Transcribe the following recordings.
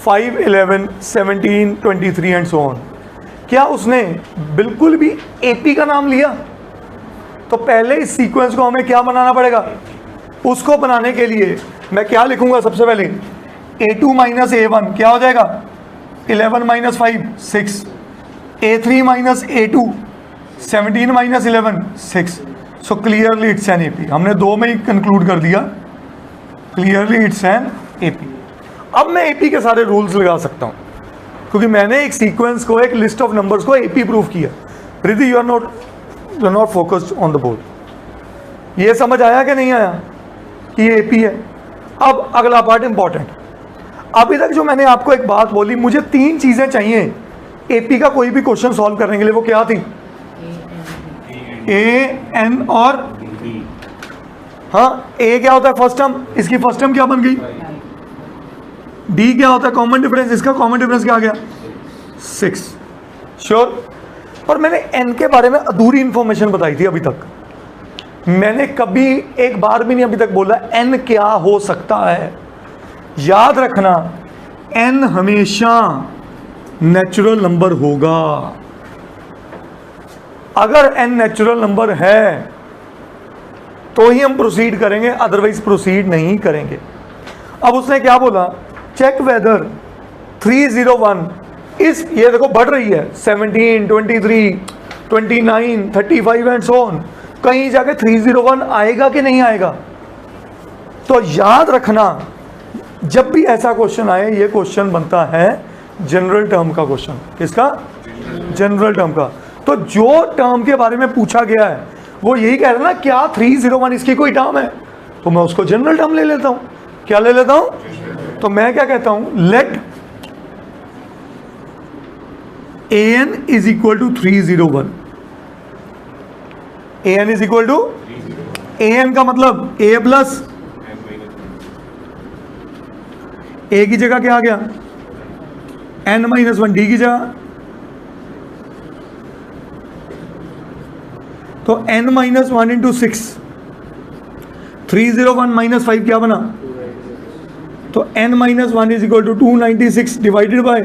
5, 11, 17, 23 and so on. क्या उसने बिल्कुल भी एपी का नाम लिया? तो पहले इस सीक्वेंस को हमें क्या बनाना पड़ेगा? उसको बनाने के लिए मैं क्या लिखूंगा? सबसे पहले A2 माइनस A1 क्या हो जाएगा? 11 minus 5 6, A3 minus A2 17 minus 11 6। So clearly it's an AP. हमने दो में ही कंक्लूड कर दिया, क्लियरली इट्स एन एपी। अब मैं एपी के सारे रूल्स लगा सकता हूं क्योंकि मैंने एक सीक्वेंस को, एक लिस्ट ऑफ नंबर्स को एपी प्रूफ किया। Riddhi you are not focused on the board. ये समझ आया कि नहीं आया कि ये एपी है? अब अगला पार्ट इंपॉर्टेंट। अभी तक जो मैंने आपको एक बात बोली, मुझे 3 चीजें चाहिए एपी का कोई भी क्वेश्चन सॉल्व करने के लिए। वो क्या थी? ए, एन और हाँ, ए क्या होता है? फर्स्ट टर्म, इसकी फर्स्ट टर्म क्या बन गई? डी क्या होता है? कॉमन डिफरेंस, इसका कॉमन डिफरेंस क्या आ गया? 6। श्योर? और मैंने एन के बारे में अधूरी इंफॉर्मेशन बताई थी अभी तक। मैंने कभी एक बार भी नहीं अभी तक बोला एन क्या हो सकता है। याद रखना, एन हमेशा नेचुरल नंबर होगा। अगर एन नेचुरल नंबर है तो ही हम प्रोसीड करेंगे, अदरवाइज प्रोसीड नहीं करेंगे। अब उसने क्या बोला? चेक वेदर 301 इस, ये देखो बढ़ रही है, 17, 23, 29, 35 एंड सो ऑन। कहीं जाके 301 आएगा कि नहीं आएगा? तो याद रखना, जब भी ऐसा क्वेश्चन आए, ये क्वेश्चन बनता है जनरल टर्म का क्वेश्चन। किसका? जनरल टर्म का। तो जो टर्म के बारे में पूछा गया है वो यही कह रहा है ना, क्या 301 इसकी कोई टर्म है? तो मैं उसको जनरल टर्म ले लेता हूं। क्या ले लेता हूं? तो मैं क्या कहता हूं? Let an is equal to 301। an is equal to, an का मतलब a प्लस a की जगह क्या आ गया? n माइनस 1 d की जगह। तो n माइनस 1 इंटू 6, 301 माइनस 5 क्या बना? तो n minus 1 is equal to 296 divided by,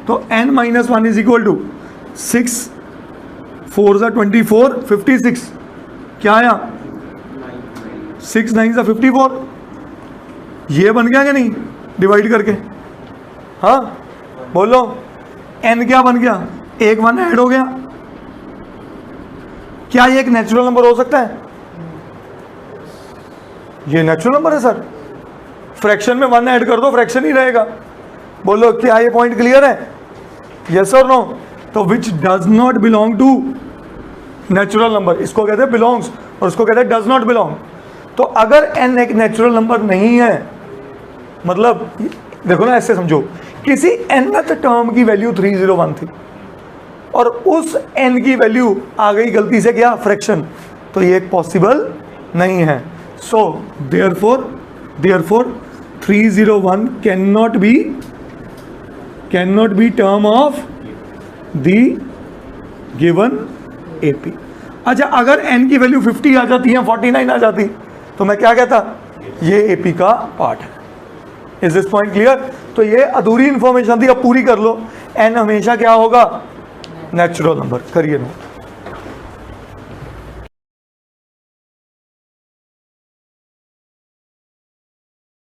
तो n minus 1 is equal to 6 4 ज़ा 24 56 क्या आया? 6 9 ज़ा 54। ये बन गया कि नहीं डिवाइड करके? हाँ बोलो, n क्या बन गया? एक 1 ऐड हो गया। क्या ये एक नेचुरल नंबर हो सकता है? ये नेचुरल नंबर है सर। फ्रैक्शन में 1 ऐड कर दो, फ्रैक्शन ही रहेगा। बोलो क्या ये पॉइंट क्लियर है? यस और नो? तो which does not belong to natural number, इसको कहते हैं बिलोंग्स और उसको कहते हैं डज नॉट बिलोंग। तो अगर n एक नेचुरल नंबर नहीं है, मतलब देखो ना, ऐसे समझो, किसी nth टर्म की वैल्यू 301 थी और उस n की वैल्यू आ गई गलती से क्या? फ्रैक्शन। तो ये पॉसिबल नहीं है। So therefore 301 can not be term of the given AP. अच्छा, अगर n की वैल्यू 50 आ जाती है, 49 आ जाती, तो मैं क्या कहता? ये एपी का पार्ट है। Is this point clear? तो ये अधूरी इंफॉर्मेशन थी, अब पूरी कर लो। n हमेशा क्या होगा? Natural number. करिए नोट।